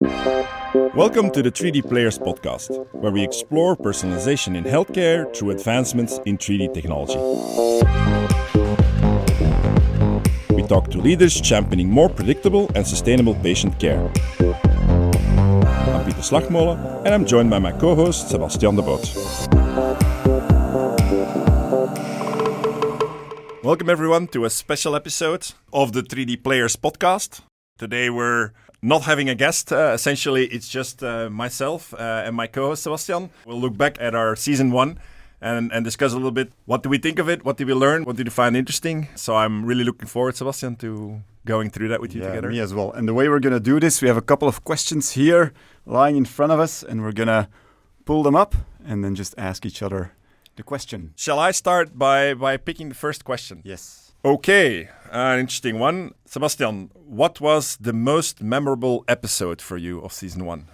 Welcome to the 3D Players podcast, where we explore personalization in healthcare through advancements in 3D technology. We talk to leaders championing more predictable and sustainable patient care. I'm Pieter Slagmolen, and I'm joined by my co-host Sebastian de Boodt. Welcome everyone to a special episode of the 3D Players podcast. Today we're not having a guest. Essentially, it's just myself and my co-host Sebastian. We'll look back at our season 1 and discuss a little bit what do we think of it, what did we learn, what did we find interesting. So I'm really looking forward, Sebastian, to going through that with you together. Me as well. And the way we're going to do this, we have a couple of questions here lying in front of us, and we're going to pull them up and then just ask each other the question. Shall I start by picking the first question? Yes. Okay, an interesting one. Sebastian, what was the most memorable episode for you of season 1?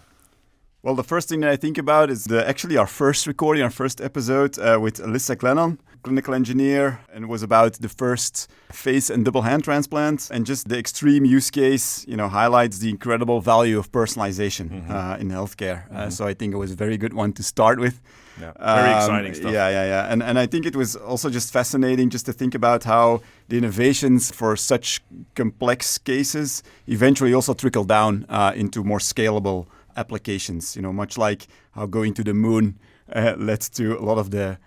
Well, the first thing that I think about is actually our first recording, our first episode with Alyssa Glennon, clinical engineer, and it was about the first face and double hand transplant, and just the extreme use case, highlights the incredible value of personalization in healthcare. So I think it was a very good one to start with. Yeah, very exciting stuff. Yeah. And I think it was also just fascinating just to think about how the innovations for such complex cases eventually also trickle down into more scalable applications, much like how going to the moon led to a lot of the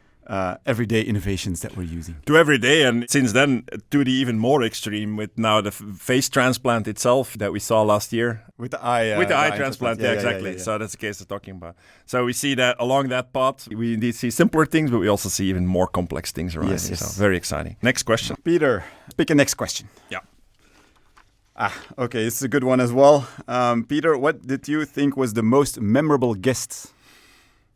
everyday innovations that we're using. To everyday, and since then to the even more extreme with now the face transplant itself that we saw last year. With the eye transplant, exactly. Yeah. So that's the case we're talking about. So we see that along that path, we indeed see simpler things, but we also see even more complex things arising. Yes. So very exciting. Next question. Pieter, pick a next question. Yeah. Okay, this is a good one as well. Pieter, what did you think was the most memorable guest?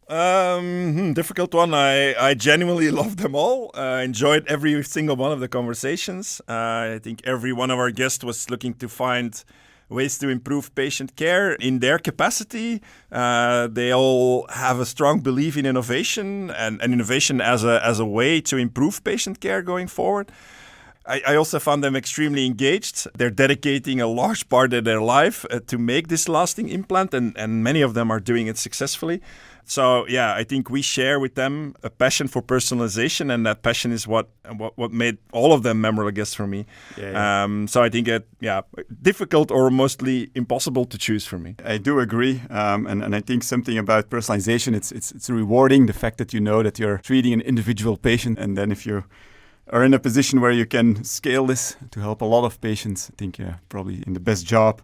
Difficult one. I genuinely loved them all. Enjoyed every single one of the conversations. I think every one of our guests was looking to find ways to improve patient care in their capacity. They all have a strong belief in innovation and innovation as a way to improve patient care going forward. I also found them extremely engaged. They're dedicating a large part of their life to make this lasting implant, and many of them are doing it successfully. So, I think we share with them a passion for personalization, and that passion is what made all of them memorable guests for me. So I think difficult or mostly impossible to choose for me. I do agree, and I think something about personalization, it's rewarding, the fact that you know that you're treating an individual patient, and then if you are in a position where you can scale this to help a lot of patients, I think probably in the best job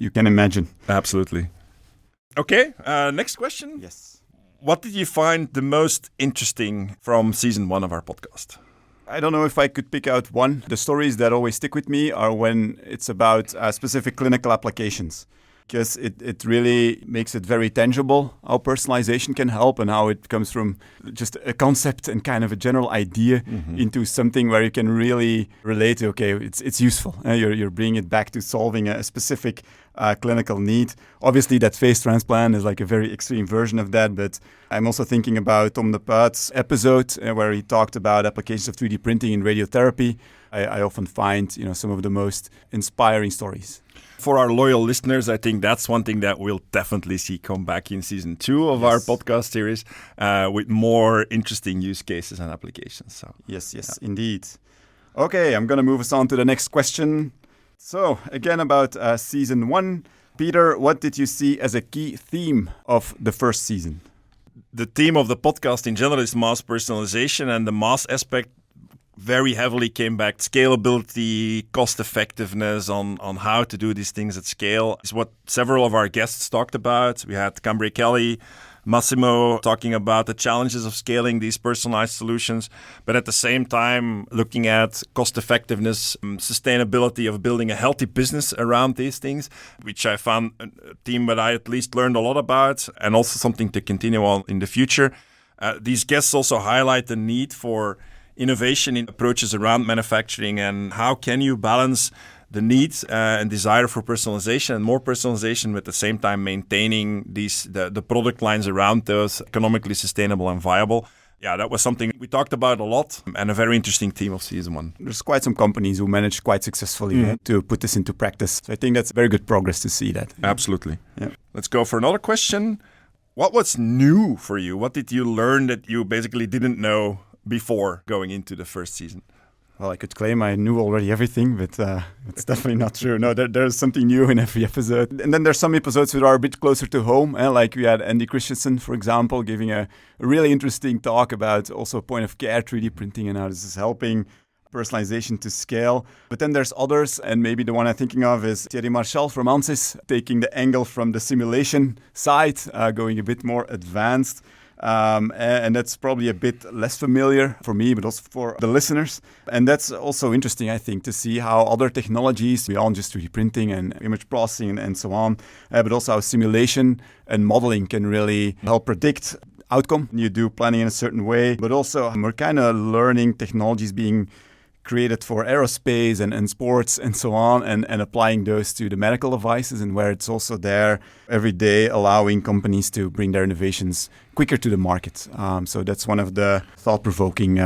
you can imagine. Absolutely. Okay, next question. Yes. What did you find the most interesting from season 1 of our podcast? I don't know if I could pick out one. The stories that always stick with me are when it's about specific clinical applications, because it really makes it very tangible how personalization can help, and how it comes from just a concept and kind of a general idea into something where you can really relate to, okay, it's useful. You're bringing it back to solving a specific clinical need. Obviously, that face transplant is like a very extreme version of that, but I'm also thinking about Tom de Paat's episode where he talked about applications of 3D printing in radiotherapy. I often find some of the most inspiring stories. For our loyal listeners, I think that's one thing that we'll definitely see come back in season 2 of our podcast series with more interesting use cases and applications. So Yes, indeed. Okay, I'm going to move us on to the next question. So, again about season 1. Pieter, what did you see as a key theme of the first season? The theme of the podcast in general is mass personalization, and the mass aspect very heavily came back. Scalability, cost effectiveness on how to do these things at scale is what several of our guests talked about. We had Cambry Kelly, Massimo talking about the challenges of scaling these personalized solutions, but at the same time looking at cost effectiveness, sustainability of building a healthy business around these things, which I found a theme that I at least learned a lot about, and also something to continue on in the future. These guests also highlight the need for innovation in approaches around manufacturing, and how can you balance the need and desire for personalization and more personalization, but at the same time maintaining the product lines around those economically sustainable and viable. Yeah, that was something we talked about a lot and a very interesting theme of season 1. There's quite some companies who managed quite successfully to put this into practice. So I think that's very good progress to see that. Absolutely. Yeah. Let's go for another question. What was new for you? What did you learn that you basically didn't know before going into the first season? Well, I could claim I knew already everything, but it's definitely not true. No, there's something new in every episode. And then there's some episodes that are a bit closer to home. Like we had Andy Christensen, for example, giving a really interesting talk about also point-of-care 3D printing and how this is helping personalization to scale. But then there's others, and maybe the one I'm thinking of is Thierry Marchal from ANSYS, taking the angle from the simulation side, going a bit more advanced. And that's probably a bit less familiar for me, but also for the listeners. And that's also interesting, I think, to see how other technologies, beyond just 3D printing and image processing and so on, but also how simulation and modeling can really help predict outcome. You do planning in a certain way, but also we're kind of learning technologies being created for aerospace and sports and so on, and applying those to the medical devices, and where it's also there every day, allowing companies to bring their innovations quicker to the market. So that's one of the thought-provoking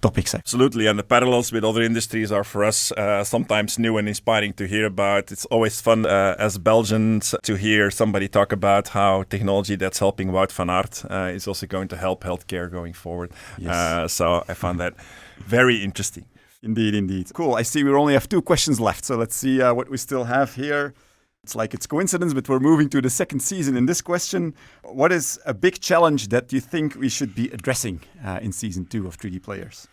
topics. Absolutely, and the parallels with other industries are for us sometimes new and inspiring to hear about. It's always fun as Belgians to hear somebody talk about how technology that's helping Wout van Aert is also going to help healthcare going forward. Yes. So I found that very interesting. Indeed. Cool. I see we only have 2 questions left. So let's see what we still have here. It's like it's coincidence, but we're moving to the second season. In this question, what is a big challenge that you think we should be addressing in season 2 of 3D Players?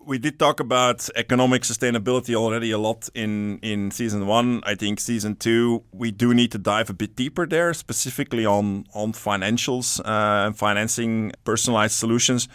We did talk about economic sustainability already a lot in season 1. I think season 2, we do need to dive a bit deeper there, specifically on financials and financing personalized solutions.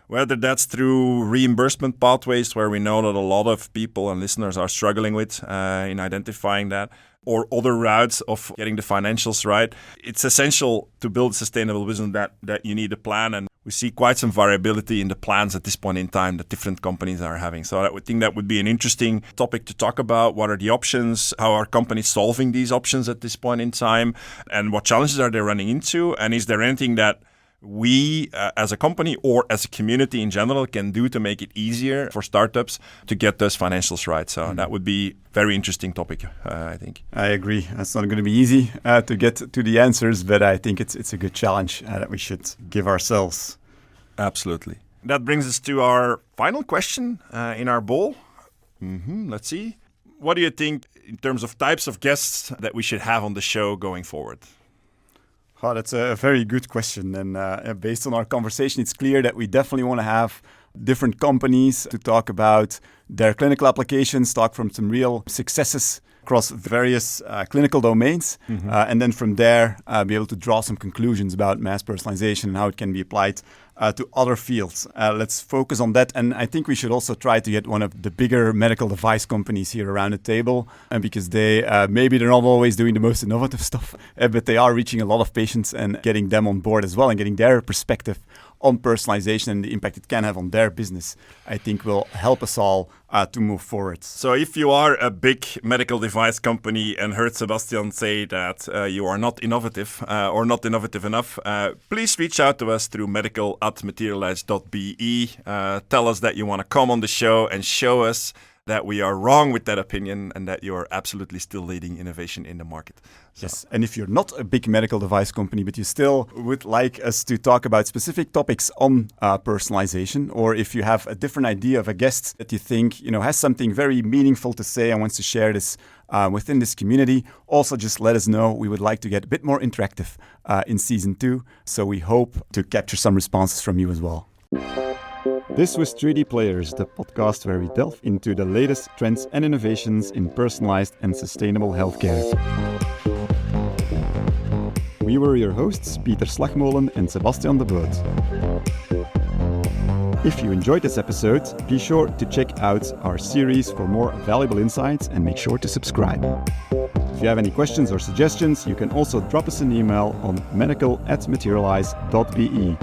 Whether that's through reimbursement pathways, where we know that a lot of people and listeners are struggling with in identifying that, or other routes of getting the financials right. It's essential to build a sustainable business that you need a plan, and we see quite some variability in the plans at this point in time that different companies are having. So I would think that would be an interesting topic to talk about. What are the options? How are companies solving these options at this point in time? And what challenges are they running into? And is there anything that we as a company or as a community in general can do to make it easier for startups to get those financials right? So that would be a very interesting topic, I think. I agree. It's not going to be easy to get to the answers, but I think it's a good challenge that we should give ourselves. Absolutely. That brings us to our final question in our bowl. Let's see. What do you think in terms of types of guests that we should have on the show going forward? Oh, that's a very good question. And based on our conversation, it's clear that we definitely want to have different companies to talk about their clinical applications, talk from some real successes across various clinical domains, and then from there be able to draw some conclusions about mass personalization and how it can be applied to other fields. Let's focus on that. And I think we should also try to get one of the bigger medical device companies here around the table, and because they maybe they're not always doing the most innovative stuff, but they are reaching a lot of patients and getting them on board as well, and getting their perspective on personalization and the impact it can have on their business, I think will help us all to move forward. So if you are a big medical device company and heard Sebastian say that you are not innovative or not innovative enough, please reach out to us through medical@materialize.be. Tell us that you want to come on the show and show us that we are wrong with that opinion and that you are absolutely still leading innovation in the market. So. Yes, and if you're not a big medical device company, but you still would like us to talk about specific topics on personalization, or if you have a different idea of a guest that you think has something very meaningful to say and wants to share this within this community, also just let us know. We would like to get a bit more interactive in season 2, so we hope to capture some responses from you as well. This was 3D Players, the podcast where we delve into the latest trends and innovations in personalized and sustainable healthcare. We were your hosts, Pieter Slagmolen and Sebastian de Boodt. If you enjoyed this episode, be sure to check out our series for more valuable insights and make sure to subscribe. If you have any questions or suggestions, you can also drop us an email on medical@materialize.be.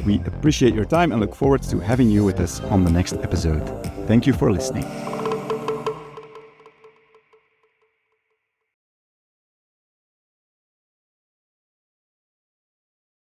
We appreciate your time and look forward to having you with us on the next episode. Thank you for listening.